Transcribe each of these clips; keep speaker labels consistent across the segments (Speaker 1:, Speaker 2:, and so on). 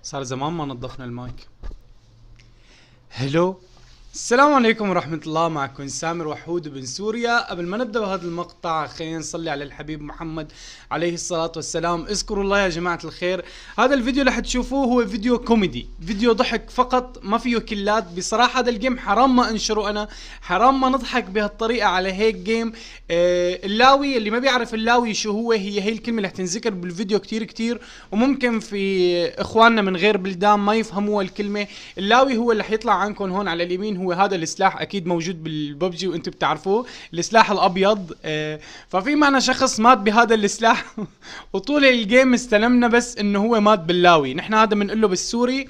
Speaker 1: صار زمان ما نظفنا المايك. هلو، السلام عليكم ورحمة الله. معكم سامر وحود بن سوريا. قبل ما نبدأ بهذا المقطع خلينا نصلي على الحبيب محمد عليه الصلاة والسلام. اذكروا الله يا جماعة الخير. هذا الفيديو اللي حتشوفوه هو فيديو كوميدي، فيديو ضحك فقط، ما فيه كلات. بصراحة هذا الجيم حرام ما انشره انا، حرام ما نضحك بهالطريقة على هيك جيم. اللاوي اللي ما بيعرف اللاوي شو هو، هي الكلمة اللي حتنذكر بالفيديو كتير وممكن في اخواننا من غير بلدان ما يفهموا الكلمة. اللاوي هو اللي حيطلع عنكم هون على اليمين، هو هذا السلاح اكيد موجود بالببجي وانتم بتعرفوه، السلاح الابيض. ففي معنا شخص مات بهذا السلاح وطول الجيم استلمنا بس انه هو مات باللاوي. نحن هذا بنقول له بالسوري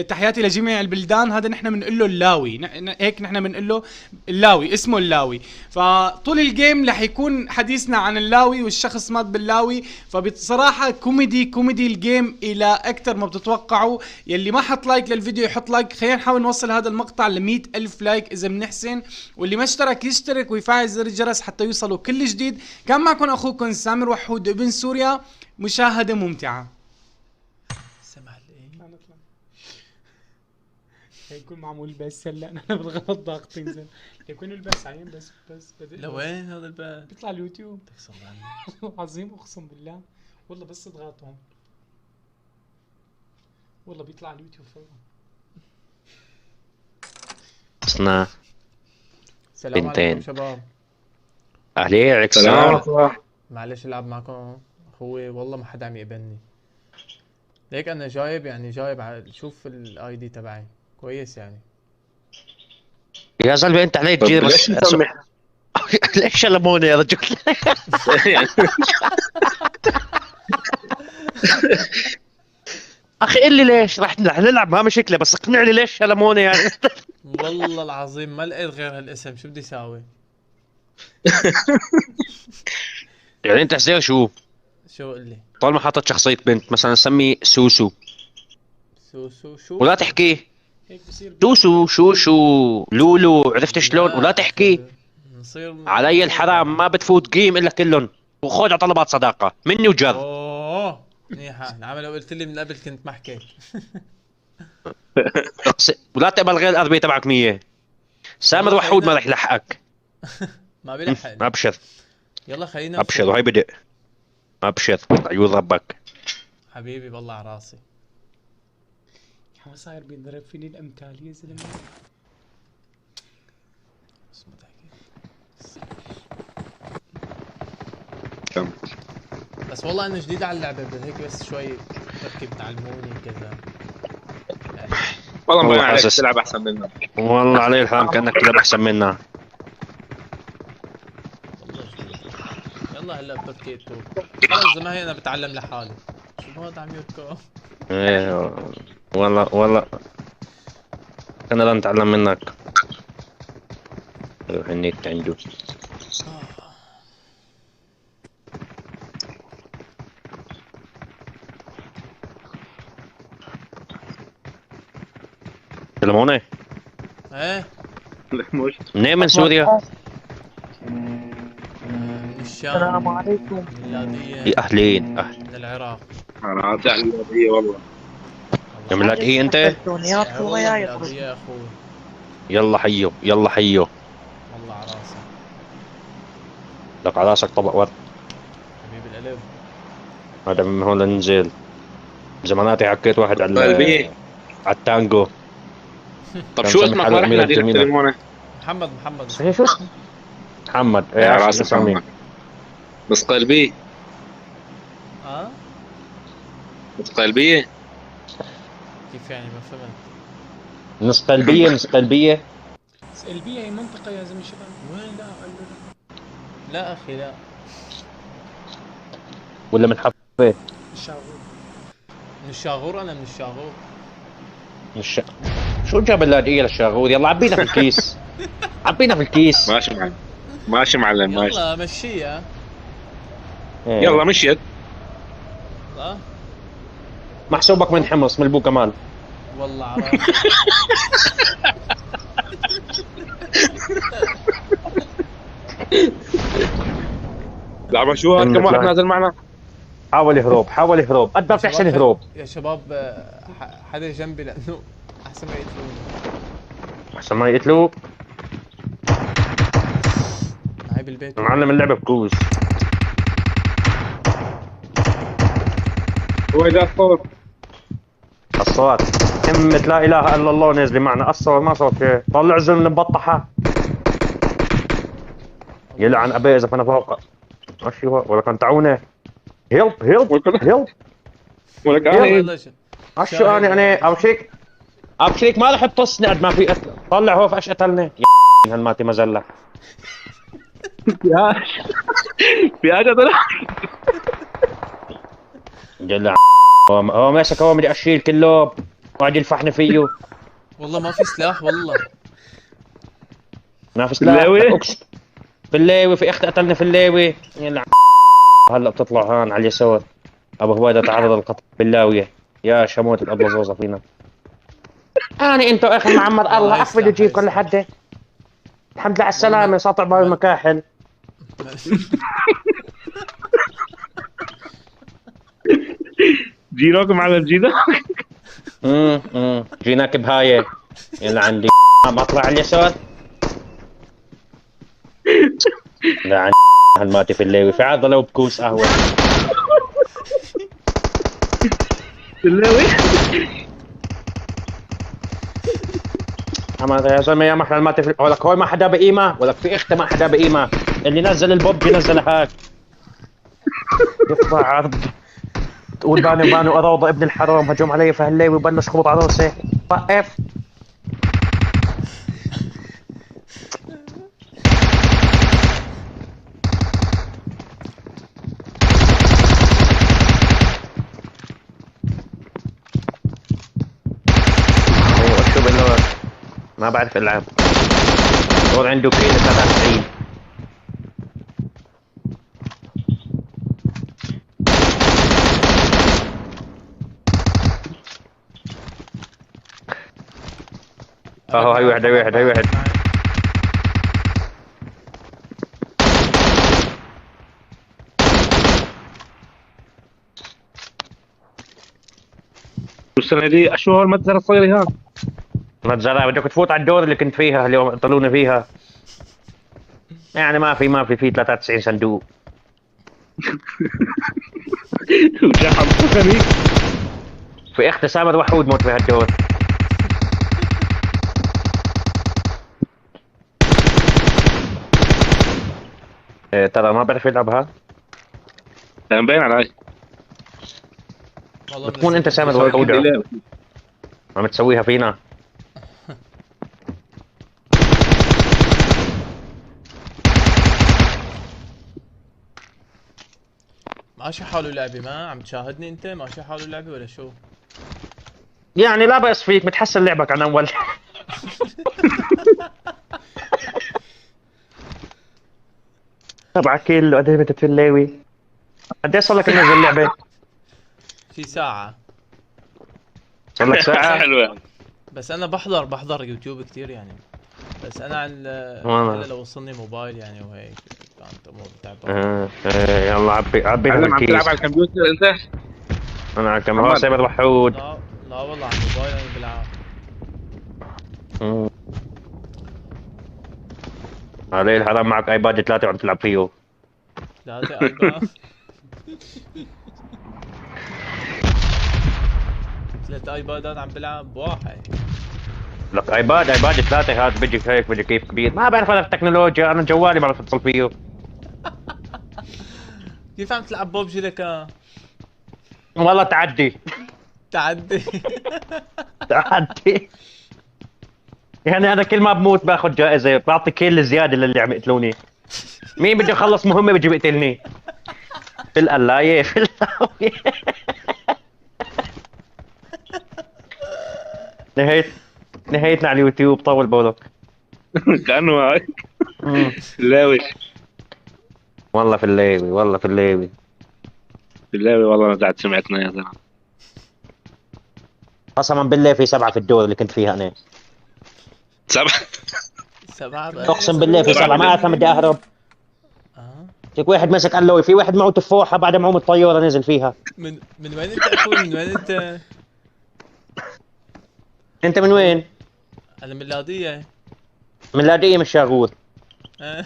Speaker 1: تحياتي لجميع البلدان، هذا نحن بنقول له اللاوي، هيك نحن بنقول له اللاوي، اسمه اللاوي. فطول الجيم رح يكون حديثنا عن اللاوي والشخص مات باللاوي. فبصراحة كوميدي الجيم الى اكثر ما بتتوقعوا. يلي ما حط لايك للفيديو يحط لايك، خلينا نحاول نوصل هذا المقطع ل100 ألف لايك اذا بنحسن، واللي ما اشترك يشترك ويفعل زر الجرس حتى يوصلوا كل جديد. كان معكم اخوكم سامر وحود ابن سوريا، مشاهدة ممتعة. يكون معمول بس هلا انا بالغلط ضاغطين زين، يكون البث عين بس
Speaker 2: لوين هذا البث؟
Speaker 1: بيطلع اليوتيوب.
Speaker 2: تقسم
Speaker 1: والله العظيم اقسم بالله، والله بس اضغط هون والله بيطلع اليوتيوب فورا.
Speaker 2: اصنع
Speaker 3: السلام
Speaker 2: بنتين.
Speaker 3: عليكم شباب.
Speaker 2: اهلي عليك
Speaker 4: سلام.
Speaker 2: السلام.
Speaker 3: معلش العب معكم اخوي، والله ما حدا عم يقبلني. ليك انا جايب شوف الاي دي تبعي كويس يعني.
Speaker 2: يا زلمه انت علي
Speaker 4: طب
Speaker 2: تجيب
Speaker 4: ليش مسمح؟
Speaker 2: ليش شلموني يا رجل؟ اخي قل لي ليش رح نلعب ما مشكله، بس اقنعني ليش شلموني يعني.
Speaker 3: والله العظيم ما لقيت غير هالاسم، شو بدي اساوي؟
Speaker 2: يعني انت حزير شو
Speaker 3: شو قل لي؟
Speaker 2: طالما حاطط شخصيه بنت مثلا سمي سوسو
Speaker 3: سوسو شو؟
Speaker 2: ولا تحكي
Speaker 1: هيك بصير
Speaker 2: سوسو شوشو لولو، عرفت شلون؟ ولا تحكي
Speaker 3: نصير
Speaker 2: علي الحرام، ما بتفوت جيم الا كلهم، وخذ على طلبات صداقه مني وجر.
Speaker 3: اوه منيحة، نعم لو قلت لي من قبل كنت ما حكيت.
Speaker 2: ولا تقبل غير الاربيه تبعك 100. سامر
Speaker 3: والله
Speaker 2: وحود ما
Speaker 3: خلينا-
Speaker 2: رح يلحقك.
Speaker 3: ما بيلحقني.
Speaker 2: ابشر
Speaker 3: يلا خلينا
Speaker 2: ابشر
Speaker 3: نفوت.
Speaker 2: وهي بدء. ابشر عيون ربك.
Speaker 3: حبيبي والله على راسي.
Speaker 1: هو صاير بينضرب فيني الامثال يا زلمه.
Speaker 3: بس ما تحكي.
Speaker 4: كم
Speaker 3: بس والله انا جديد على اللعبة، هيك بس شوي تركب تعلموني كذا.
Speaker 4: والله مبين
Speaker 2: والله
Speaker 4: عليك
Speaker 2: حاسس.
Speaker 4: تلعب احسن منه.
Speaker 2: والله علي الحرام كانك تلعب احسن منا.
Speaker 3: والله جديد. يلا هلا بتركي تو. خلص زي ما هي انا بتعلم لحالي. شو هذا عم يركض؟
Speaker 2: ايه والله انا لا نتعلم منك. روح النت عنده. سلموني
Speaker 3: ايه
Speaker 4: مش
Speaker 2: منين؟ من سوريا؟
Speaker 3: من الشام.
Speaker 5: السلام عليكم.
Speaker 3: ميلادية
Speaker 2: يا اهلين
Speaker 3: من العراق.
Speaker 4: انا عاطي على الوضعية والله.
Speaker 2: يا ميلاد ايه انت؟
Speaker 5: الدنيا
Speaker 3: والله
Speaker 5: وياي
Speaker 3: ميلادية يا اخوي.
Speaker 2: يلا حيو يلا حيو.
Speaker 3: والله على راسي.
Speaker 2: لك على راسك طبق ورد.
Speaker 3: حبيب القلب.
Speaker 2: هذا من هون لننزل. زماناتي حكيت واحد
Speaker 4: قلبي.
Speaker 2: على التانجو.
Speaker 4: طب
Speaker 2: كان
Speaker 4: شو
Speaker 2: مسمي
Speaker 4: اسمك؟
Speaker 2: حاله
Speaker 4: ما رح
Speaker 2: أميرة
Speaker 4: نادي لك
Speaker 2: الجميلة.
Speaker 4: تليفونك.
Speaker 3: محمد
Speaker 2: صحيح شو اسمه؟ محمد.
Speaker 4: يا
Speaker 2: عشان
Speaker 4: راسي
Speaker 2: اسمي.
Speaker 4: محمد. بس قلبي.
Speaker 3: اه
Speaker 4: بس قلبية.
Speaker 3: كيف يعني ما فهمت؟
Speaker 2: نص قلبية نص قلبية.
Speaker 1: سلبيه هي منطقه يا زلمه شباب. وين؟ لا قال له
Speaker 3: لا اخي لا.
Speaker 2: ولا من حفيت
Speaker 1: الشاغور.
Speaker 3: من الشاغور، انا من الشاغور.
Speaker 2: شو جاب اللاذقية للشاغور؟ يلا عبينا في الكيس. عبينا في الكيس.
Speaker 4: ماشي معلم. ماشي معلم ماشي.
Speaker 3: يلا مشيها.
Speaker 2: إيه.
Speaker 4: يلا مشيت.
Speaker 3: لا
Speaker 2: محسوبك من حمص من البو كمال.
Speaker 3: والله على راسي.
Speaker 4: لعبة شو هاد كم واحد نازل معنا؟
Speaker 2: حاول هروب حاول هروب قدر في احسن هروب.
Speaker 3: يا شباب حدا جنبي لانه احسن ما يقتلوني.
Speaker 2: احسن ما يقتلوه.
Speaker 3: معي بالبيت.
Speaker 2: معلم اللعبه بكوز.
Speaker 4: هو ده الصوت.
Speaker 2: الصوت همة لا اله الا الله نازله معنا. الصوت ما صوت شيء. طلع الزلمه المبطحه. يلعن ابي اذا انا فوق. ماشي ولا كان تعونه. هيلب هيلب هيلب.
Speaker 4: ولك
Speaker 3: يلا
Speaker 2: اشو انا ابشيك ما رح تصنع قد ما في طلع هو فاش قتلنا يا هالماتي مزله.
Speaker 4: في حاجه طلع.
Speaker 2: جل هو ماسك هو بدي اشيل كله وقاعد يلفحني فيه.
Speaker 3: والله ما في سلاح والله.
Speaker 2: ما في سلاح.
Speaker 4: باللاوي؟
Speaker 2: في اللاوي في اخت قتلنا في اللاوي. يلا هلا بتطلع هون على اليسار. ابو هويدا تعرض للقتل باللاويه. يا شموت الابله زوزه فينا. انا انت اخي محمد الله عفو بدي اجيب كل حده. الحمد لله على السلامه ساطع باب المكاحل.
Speaker 4: جيناكم على الجينا.
Speaker 2: جيناك بهايه. يلا عندي بطلع على اليسار. لا عندي هالماتي في اللاوي في عضله وبكوس قهوه.
Speaker 4: باللاوي.
Speaker 2: حماد يا زلمه يا محل الماتي في ولك هو ما حدا بقيمه ولك في اخته ما حدا بقيمه. اللي نزل البوب ينزل هاك. يقطع عرض. تقول بانو اروضه ابن الحرام هجوم علي في هاللاوي وبلش خبط على راسي. وقف. شو بالله ما بعرف العب. هو عنده كيل 93. هاي واحد هاي واحد.
Speaker 4: والسنه دي شو هالمتزرة الصغيره هان؟
Speaker 2: متزرع بدك تفوت على الدور اللي كنت فيها اللي قتلونا فيها. يعني ما في 93 صندوق.
Speaker 4: وجحم ثاني.
Speaker 2: في اخت سامر وحود موت في هالدور. ترى ما بعرف يلعبها.
Speaker 4: مبين علي.
Speaker 3: والله
Speaker 2: بتكون انت سامر وحودة عم تسويها فينا.
Speaker 3: ماشي حاله لعبي ما عم تشاهدني انت ماشي حاله لعبي ولا شو؟
Speaker 2: يعني لا بأس فيك متحسن لعبك عن اول. طبعا كيلو قد ايه بدك تلاوي؟ قد ايه صار لك تنزل اللعبة؟
Speaker 3: في ساعة.
Speaker 2: صار لك ساعة؟
Speaker 4: حلوة.
Speaker 3: بس انا بحضر يوتيوب كتير يعني. بس انا عن
Speaker 2: والله.
Speaker 3: لو وصلني موبايل يعني وهيك كانت امور تعبانة.
Speaker 2: يلا عبي
Speaker 4: عم
Speaker 2: الكيس.
Speaker 4: تلعب على الكمبيوتر انت؟
Speaker 2: انا على الكاميرا هو سايبر وحود.
Speaker 3: لا والله على الموبايل انا بلعب.
Speaker 2: علي الحرام معك ايباد 3 وعم تلعب فيه.
Speaker 3: 3 ايباد. 3 ايبادات عم بلعب بواحد.
Speaker 2: لك ايباد 3 هذا بيجي هيك بيجي كيف كبير. ما بعرف انا التكنولوجيا انا جوالي ما بعرف اتصل فيه.
Speaker 3: كيف عم تلعب ببجي لك؟
Speaker 2: والله تعدي.
Speaker 3: تعدي.
Speaker 2: تعدي. يعني انا كل ما بموت باخذ جائزه بعطي كيل زياده للي عم يقتلوني. مين بده يخلص مهمه بيجي بيقتلني. في القلايه في اللاوية. نهايتنا على اليوتيوب طول بالك.
Speaker 4: كانه هيك. لاوي.
Speaker 2: والله في اللاوي.
Speaker 4: باللاوي والله انا قاعد سمعتنا يا زلمه.
Speaker 2: قسما بالله في 7 في الدور اللي كنت فيها انا.
Speaker 4: 7.
Speaker 3: سبعة
Speaker 2: اقسم بالله في 7 ما اعرف بدي اهرب. هيك واحد مسك قلوي، في واحد معه تفاحه بعد ما عم الطياره نزل فيها.
Speaker 3: من وين انت اخوي؟ من وين انت؟
Speaker 2: انت من وين؟
Speaker 3: انا من اللاذقية.
Speaker 2: من لاذقية مش شاغور.
Speaker 3: آه.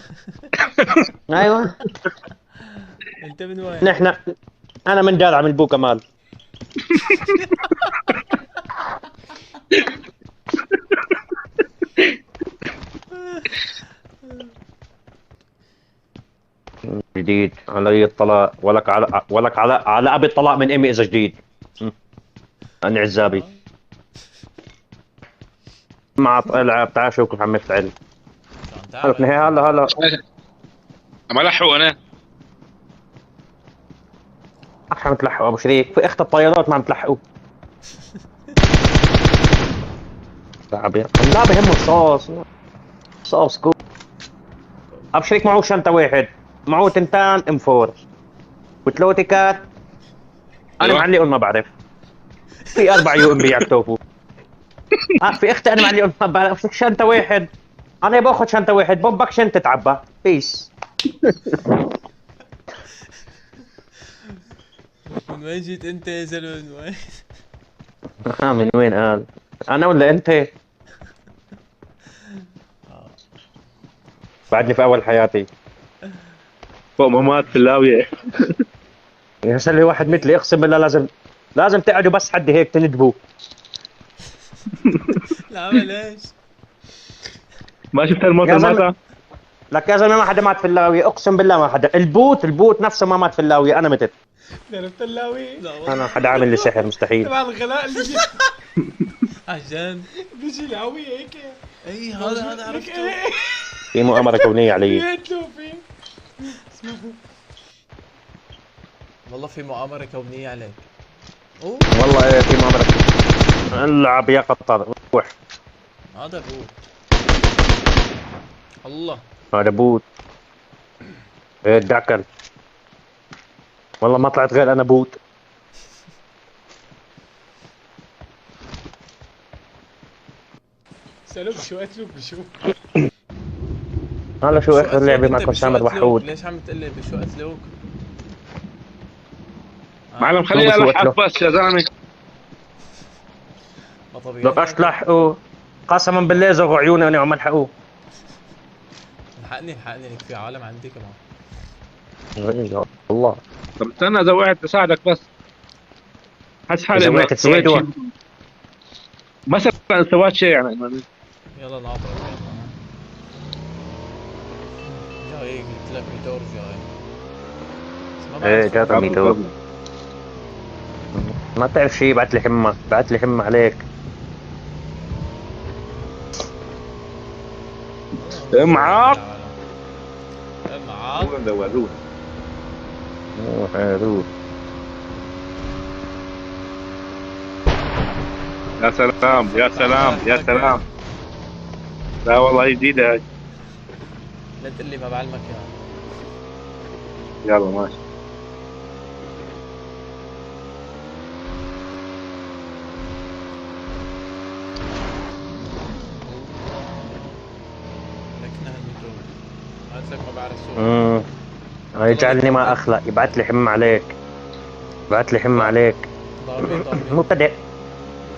Speaker 2: ايوه.
Speaker 3: انت من وين؟
Speaker 2: نحن انا من دارع من بو كمال. جديد علي الطلاق، ولك على ابي الطلاق من امي اذا جديد. انا عزابي مع العب. تعال شوف كيف عم يفتعل. هلا
Speaker 4: عم الحق انا.
Speaker 2: عم تلحقوا ابو شريك، في اخت الطيارات ما عم تلحقوا. لا بهم صوص كو. ابو شريك معه شنطه واحد، معه تنتان ام 4 وثلاثه انا
Speaker 4: أيوة.
Speaker 2: معلقهم ما بعرف. في 4 يو ام بي على التوفو. في اختي انا معلقهم ما بعرف. شنطه واحد، انا باخذ شنطه واحد، بومبك شنطه تعبى بيس.
Speaker 3: من وين جيت انت يا زلمه؟ من وين؟
Speaker 2: من وين قال؟ انا ولا انت؟ بعدني في اول حياتي.
Speaker 4: فوق ممات في اللاوية.
Speaker 2: يا سلي واحد مثلي اقسم بالله لازم تقعدوا بس حد هيك تندبوا.
Speaker 3: لا ليش؟
Speaker 4: ما شفت الموت
Speaker 2: يا زلمة.
Speaker 4: الماتة؟
Speaker 2: لك يا زلمه ما حدا مات في اللاوية، اقسم بالله ما حدا. البوت نفسه ما مات في اللاوية، انا متت.
Speaker 1: عرفت اللاوي؟
Speaker 3: لا والله.
Speaker 2: انا حدا عامل لي سحر مستحيل.
Speaker 1: تبع الغلاء اللي
Speaker 3: عشان
Speaker 1: بيجي لاوي هيك.
Speaker 3: اي هذا عرفته.
Speaker 2: في مؤامرة كونية علي.
Speaker 1: بيتلو فيه.
Speaker 3: والله في مؤامرة كونية عليك. اوه
Speaker 2: والله ايه في مؤامرة. العب يا قطر روح.
Speaker 3: هذا بوت. الله
Speaker 2: هذا بوت. ايه الدعكل. والله ما طلعت غير انا بوت.
Speaker 1: سألوك شو اتلوك بشو؟
Speaker 2: هلا شو اخر لعبة
Speaker 3: أتلوك
Speaker 2: معكم
Speaker 3: أنت؟
Speaker 2: سامر
Speaker 3: بشو أتلوك؟
Speaker 2: وحود؟
Speaker 3: ليش عم تقلي بشو اتلوك؟
Speaker 4: معلم خليني
Speaker 2: شو
Speaker 4: الحق
Speaker 2: بتلو؟
Speaker 4: بس يا زلمة.
Speaker 3: ما طبيعي.
Speaker 2: لك اشلحقوا قسما بالله زغوا عيوني وانا عم الحقوه.
Speaker 3: الحقني لك في عالم عندي كمان.
Speaker 2: يا الله.
Speaker 4: طب استنى اذا وقعت بساعدك بس. حس حالي
Speaker 2: إذا
Speaker 4: إنه
Speaker 2: وقعت
Speaker 4: سويت
Speaker 2: تساعده؟
Speaker 4: شيء. مثلا سويت شيء يعني.
Speaker 3: يلا ناطر جاي قلت لك ميتور جاي. بس ما
Speaker 2: ايه
Speaker 3: بعرف
Speaker 2: جاتا ميتور. ما تعرف شيء بعت لي حمى عليك.
Speaker 4: معاك.
Speaker 3: معاك.
Speaker 4: روح.
Speaker 2: روح.
Speaker 4: يا سلام يا سلام يا سلام. لا والله جديدة هاي.
Speaker 3: لا تقول لي ما بعلمك اياها.
Speaker 4: يلا ماشي.
Speaker 3: لكنها الميتور. قلت لك ما بعرف سوق.
Speaker 2: يجعلني ما اخلق. يبعت لي حمى عليك.
Speaker 3: ضاربين
Speaker 2: مبتدئ.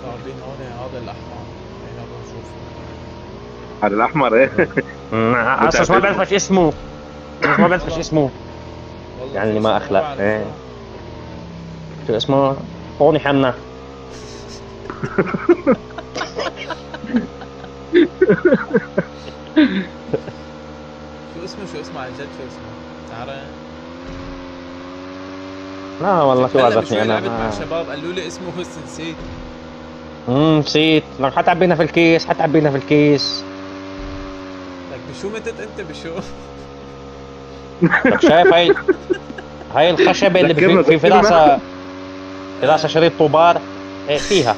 Speaker 3: ضاربين هون هذا الاحمر. هنا بنشوف.
Speaker 4: هذا الأحمر إيه.
Speaker 2: اصلا ما بعرفش اسمه. ما بعرفش اسمه.
Speaker 3: والله
Speaker 2: يعني
Speaker 3: في
Speaker 2: ما
Speaker 3: اسمه
Speaker 2: اخلق.
Speaker 3: بعرف.
Speaker 2: ايه شو اسمه؟ طوني حنا.
Speaker 3: شو اسمه عن جد؟ شو اسمه؟ تعرف؟
Speaker 2: لا والله شو
Speaker 3: هلا
Speaker 2: عزتني
Speaker 3: بشوي لعبت مع
Speaker 2: انا.
Speaker 3: شباب قالوا لي اسمه بس نسيت.
Speaker 2: نسيت. لك حتعبينا في الكيس.
Speaker 3: لك بشو متت انت بشو؟
Speaker 2: لك شايف هاي الخشبة اللي في فراسة شريط طوبار. ايه فيها.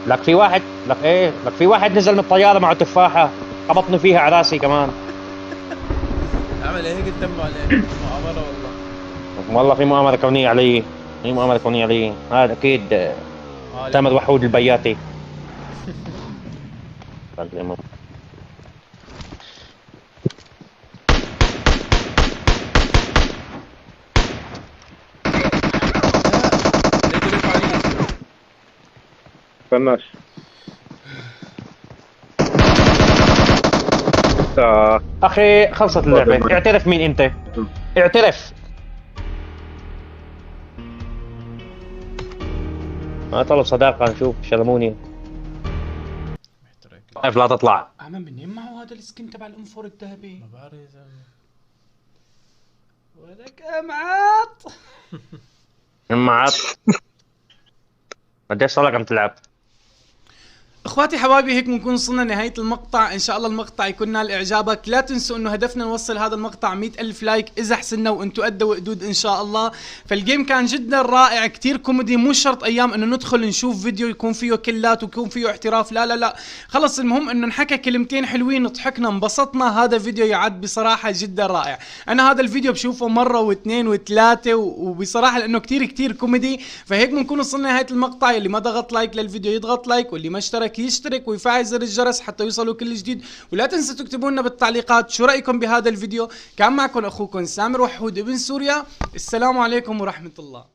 Speaker 2: لك في واحد نزل من الطيارة معه تفاحة خبطني فيها على راسي كمان.
Speaker 3: عمل هيك الدم عليه مؤامرة
Speaker 2: والله في مؤامرة كونية علي. هذا اكيد سامر وحود البياتي.
Speaker 4: استناش.
Speaker 2: اخي خلصت اللعبة، اعترف مين انت؟ اعترف. ما طلب صداقة، نشوف شلموني. خايف لا تطلع.
Speaker 1: عم منين معه هذا السكن تبع الانفور الذهبي؟
Speaker 3: ما بعرف يا زلمه.
Speaker 1: ولك امعاط.
Speaker 2: معك قديش صار لك عم تلعب؟
Speaker 1: اخواتي حبايبي هيك بنكون وصلنا نهاية المقطع. ان شاء الله المقطع يكون نال اعجابك. لا تنسوا انه هدفنا نوصل هذا المقطع 100,000 لايك اذا حسنا وانتم قد وقدود ان شاء الله. فالجيم كان جدا رائع، كتير كوميدي. مو شرط ايام انه ندخل نشوف فيديو يكون فيه كلات ويكون فيه احتراف، لا لا لا، خلص المهم انه نحكى كلمتين حلوين، ضحكنا انبسطنا. هذا فيديو يعد بصراحة جدا رائع. انا هذا الفيديو بشوفه مرة واثنين وثلاثة وبصراحة لانه كتير كوميدي. فهيك بنكون وصلنا نهاية المقطع. اللي ما ضغط لايك للفيديو يضغط لايك، واللي ما اشترك يشترك ويفعل زر الجرس حتى يوصلوا كل جديد. ولا تنسوا تكتبوا لنا بالتعليقات شو رأيكم بهذا الفيديو. كان معكم اخوكم سامر وحود ابن سوريا. السلام عليكم ورحمة الله.